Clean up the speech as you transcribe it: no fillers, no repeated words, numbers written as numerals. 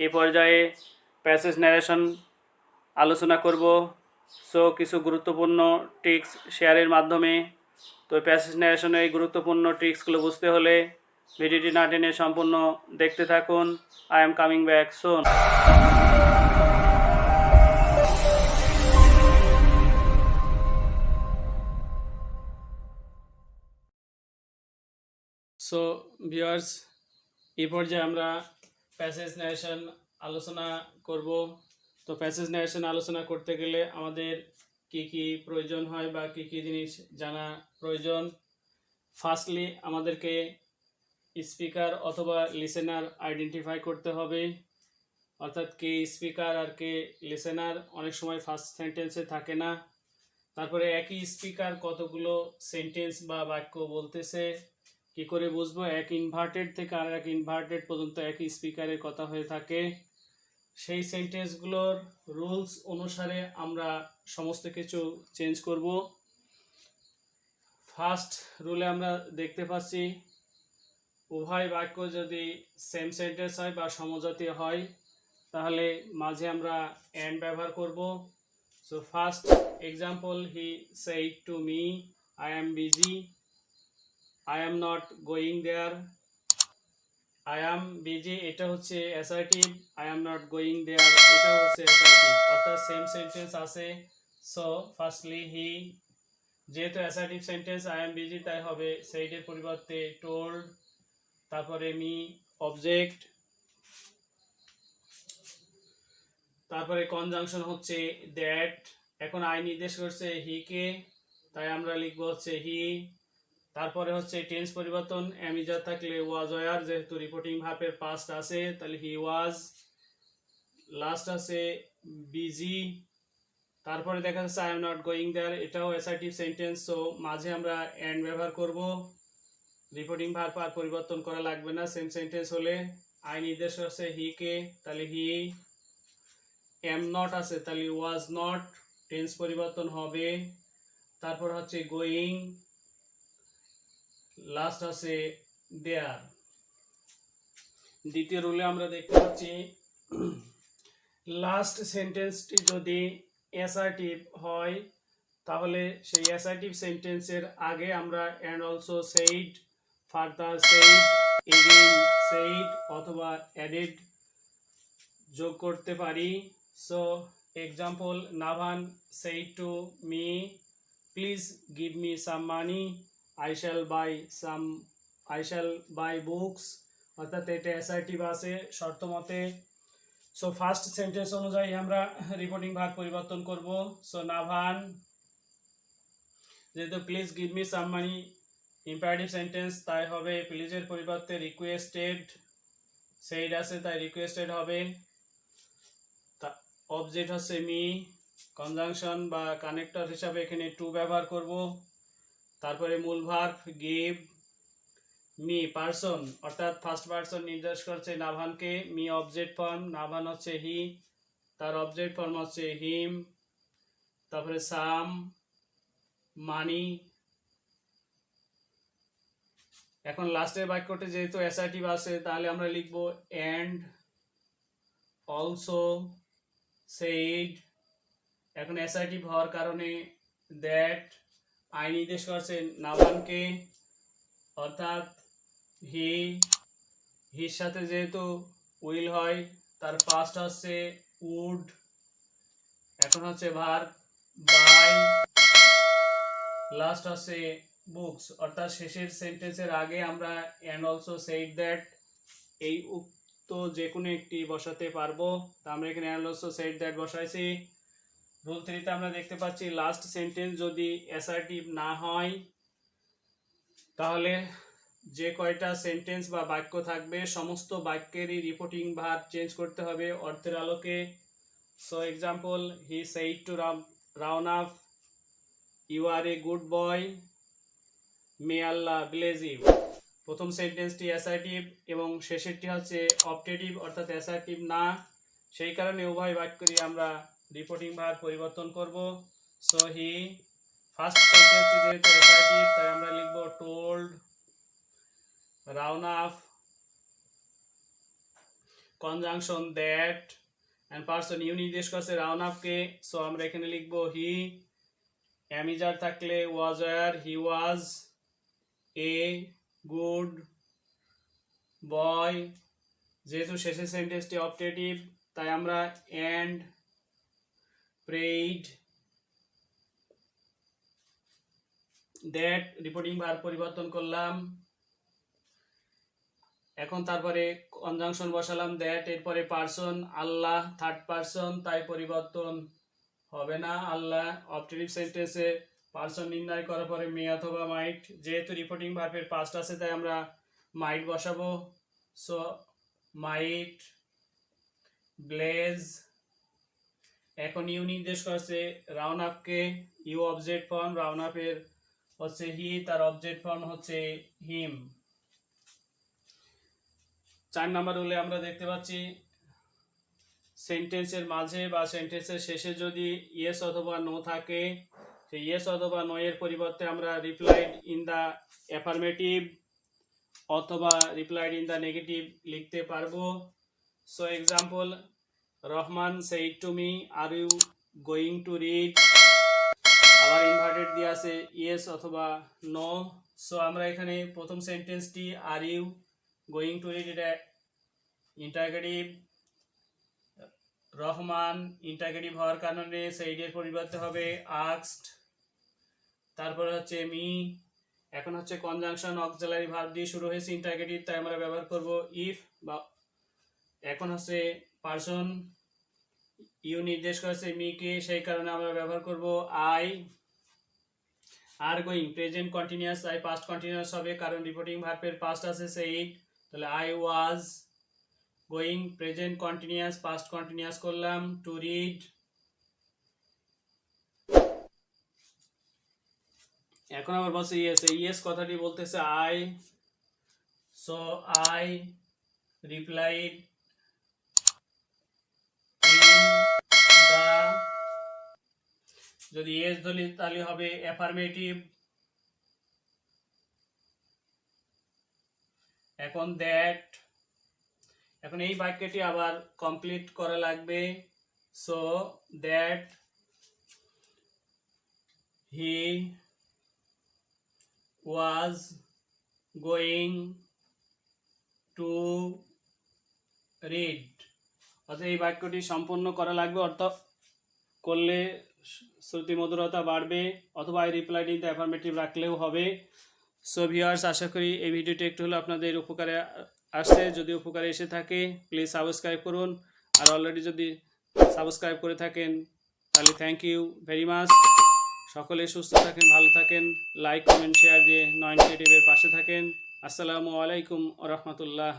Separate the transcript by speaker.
Speaker 1: এই পর্যায়ে passage narration আলোচনা করব। সো কিছু গুরুত্বপূর্ণ ট্রিক্স শেয়ারের মাধ্যমে। তো প্যাসেজ ন্যারেশনের এই গুরুত্বপূর্ণ ট্রিক্সগুলো বুঝতে হলে ভিডিওটি না টেনে সম্পূর্ণ দেখতে থাকুন। I am coming back soon. So viewers, এই পর্যায়ে আমরা প্যাসেজ ন্যারেশন আলোচনা করব। তো প্যাসেজ ন্যারেশন আলোচনা করতে গেলে আমাদের কি কি প্রয়োজন হয় বা কি কি জিনিস জানা প্রয়োজন। ফার্স্টলি আমাদেরকে স্পিকার অথবা লিসেনার আইডেন্টিফাই করতে হবে, অর্থাৎ কে স্পিকার আর কে লিসেনার অনেক সময় ফার্স্ট সেন্টেন্সে থাকে না। তারপরে একই স্পিকার কতগুলো সেন্টেন্স বা বাক্য বলতেছে কি করে বুঝবো? এক ইনভার্টেড থেকে আর এক ইনভার্টেড পর্যন্ত একই স্পিকারের কথা হয়ে থাকে। সেই সেন্টেন্সগুলোর রুলস অনুসারে আমরা সমস্ত কিছু চেঞ্জ করব। ফার্স্ট রুলে আমরা দেখতে পাচ্ছি উভয় বাক্য যদি সেম সেন্টেন্স হয় বা সমজাতীয় হয় তাহলে মাঝে আমরা অ্যান্ড ব্যবহার করব। So first example, he said to me I am busy, I am not going there. I am busy এটা হচ্ছে assertive, I am not going there এটা হচ্ছে অ্যাসার্টিভ, অর্থাৎ সেম সেন্টেন্স আছে। সো ফার্স্টলি হি, যেহেতু assertive sentence I am busy তাই হবে সেইডের পরিবর্তে টোল্ড। তারপরে মি অবজেক্ট, তারপরে কনজাংশন হচ্ছে দ্যাট। এখন আই নির্দেশ করছে হি কে, তাই আমরা লিখবো হচ্ছে হি। তারপরে হচ্ছে টেন্স পরিবর্তন, অ্যামিজার থাকলে ওয়াজ ওয়ার, যেহেতু রিপোর্টিং ভার্বের পাস্ট আছে তাহলে হি ওয়াজ। লাস্ট আছে বিজি। তারপরে দেখা যাচ্ছে I am not going there, এটাও অ্যাসার্টিভ সেন্টেন্স। সো মাঝে আমরা অ্যান্ড ব্যবহার করব। রিপোর্টিং ভার্ব আর পরিবর্তন করা লাগবে না সেম সেন্টেন্স হলে। আই নির্দেশ করছে হি কে, তাহলে হি। এম নট আছে তাহলে ওয়াজ নট, টেন্স পরিবর্তন হবে। তারপর হচ্ছে গোয়িং, লাস্ট আছে দেয়ার। দ্বিতীয় রুলে আমরা দেখতে পাচ্ছি লাস্ট সেন্টেন্সটি যদি অ্যাসার্টিভ হয় তাহলে সেই অ্যাসার্টিভ সেন্টেন্সের আগে আমরা and also said, further said, again said অথবা অ্যাডেড যোগ করতে পারি। So example, নাভান said to me please give me some money, I shall buy books, অর্থাৎ এটা অ্যাসার্টিভ আছে শর্ত মতে। সো ফার্স্ট সেন্টেন্স অনুযায়ী আমরা রিপোর্টিং ভার্ব পরিবর্তন করব। সো নাভান, যেহেতু please give me some money imperative sentence তাই হবে প্লিজের পরিবর্তে রিকোয়েস্টেড, সেইড আছে তাই রিকোয়েস্টেড হবে। অবজেক্ট হচ্ছে মি, কনজাংশন বা কানেক্টর হিসাবে এখানে টু ব্যবহার করব। তারপরে মূল ভার্ব গিভ, মি পারসন অর্থাৎ ফার্স্ট পারসন নির্দেশ করছে নাভানকে, মি অবজেক্ট ফর্ম, নাভান হচ্ছে হি, তার অবজেক্ট ফর্ম হচ্ছে হিম। তারপরে সাম, মানি। এখন লাস্টের বাক্যটি যেহেতু অ্যাসার্টিভ আছে তাহলে আমরা লিখব অ্যান্ড অলসো সেইড। এখন অ্যাসার্টিভ হওয়ার কারণে দ্যাট, আই নির্দেশ করছে নাভানকে অর্থাৎ হি, হির সাথে যেহেতু উইল হয় তার পাস্ট হচ্ছে উড। এখন হচ্ছে ভার্ব বাই, লাস্ট হচ্ছে বুকস, অর্থাৎ শেষের সেন্টেন্সের আগে আমরা অ্যান্ড অলসো সেইড দ্যাট এই উক্ত যে কোনো একটি বসাতে পারবো। তা আমরা এখানে অ্যান্ড অলসো সেইড দ্যাট বসাইছি। রুল 3তে আমরা দেখতে পাচ্ছি লাস্ট সেন্টেন্স যদি অ্যাসার্টিভ না হয় তাহলে যে কয়টা সেন্টেন্স বা বাক্য থাকবে সমস্ত বাক্যেরই রিপোর্টিং ভার্ব চেঞ্জ করতে হবে অর্থের আলোকে। So example, he said to Raunaf you are a good boy, may Allah bless you. প্রথম সেন্টেন্সটি অ্যাসার্টিভ এবং শেষেরটি হচ্ছে অপটেটিভ অর্থাৎ অ্যাসার্টিভ না, সেই কারণে উভয় বাক্যেরই আমরা রিপোর্টিং ভার্ব পরিবর্তন করব। সো হি, ফার্স্ট সেন্টেন্সটি যেহেতু অ্যাসার্টিভ তাই আমরা লিখব told Raunaf, conjunction that and person you নির্দেশ করছে রাউন্ড আপকে, সো আমরা এখানে লিখবো হি, অ্যামিজার থাকলে was were, he was A good বয়। যেহেতু শেষের সেন্টেন্সটি অপটেটিভ তাই আমরা অ্যান্ড প্রেইড দ্যাট রিপোর্টিং ভার্ব পরিবর্তন করলাম। এখন তারপরে কনজাংশন বসালাম দ্যাট, এরপরে পার্সন আল্লাহ থার্ড পার্সন, তাই পরিবর্তন হবে না। আল্লাহ অপটেটিভ সেন্টেন্সে পার্সন নির্ণয় করার পরে মে অথবা মাইট, যেহেতু রিপোর্টিং ভার্বের পাস্ট আছে তাই আমরা মাইট বসাবো। So might bless. এখন ইউ নির্দেশ করছে রাউন্ড আপকে, ইউ অবজেক্ট ফর্ম, রাউন্ড আপের হচ্ছে হি, তার অবজেক্ট ফর্ম হচ্ছে হিম। 4 নম্বর রুলে আমরা দেখতে পাচ্ছি সেন্টেন্সের মাঝে বা সেন্টেন্সের শেষে যদি ইয়েস অথবা নো থাকে, সেই ইয়েস অথবা নো এর পরিবর্তে আমরা রিপ্লাইড ইন দ্য অ্যাফার্মেটিভ অথবা রিপ্লাইড ইন দ্য নেগেটিভ লিখতে পারবো। So example, Rahman said to me are you going to read, আবার ইনভার্টেড দিয়ে আছে ইয়েস অথবা নো। সো আমরা এখানে প্রথম সেন্টেন্সটি are you going to read, এটা ইন্টারগেটিভ, রহমান ইন্টারগেটিভ হওয়ার কারণে সেইডের পরিবর্তে হবে আস্কড। তারপরে হচ্ছে মি, এখন হচ্ছে কনজাংশন অক্সিলারি ভার্ব দিয়ে শুরু হয়েছে ইন্টারগেটিভ, তাই আমরা ব্যবহার করব ইফ। বা এখন হচ্ছে পার্সন ইউ নির্দেশ করেছে মিকে, সেই কারণে আমরা ব্যবহার করব I. Are going present continuous, I past continuous হবে কারণ রিপোর্টিং ভার্বের পাস্ট আছে সেইড, তাহলে I was going present continuous past continuous করলাম টু রিড। এখন আবার বলছে ইয়েস, ইয়েস কথাটি বলতেছে আই, সো আই রিপ্লাইড যদি ইয়েস ধরি তাহলে হবে অ্যাফার্মেটিভ। এখন দ্যাট, এখন এই বাক্যটি আবার কমপ্লিট করা লাগবে। So that he was going to read, অর্থাৎ এই বাক্যটি সম্পূর্ণ করা লাগবে, অর্থাৎ করলে শ্রুতি মধুরতা বাড়বে, অথবা I replied in the affirmative রাখলেও হবে। সো ভিউয়ার্স, আশা করি এই ভিডিওটি একটু হলো আপনাদের উপকারে আসছে। যদি উপকারে এসে থাকে প্লিজ সাবস্ক্রাইব করুন, আর অলরেডি যদি সাবস্ক্রাইব করে থাকেন তাহলে থ্যাংক ইউ ভেরি মাচ। সকলে সুস্থ থাকেন, ভালো থাকেন, লাইক কমেন্ট শেয়ার দিয়ে নয়ন ক্রিয়েটিভের পাশে থাকেন। আসসালামু আলাইকুম ওয়া রাহমাতুল্লাহ।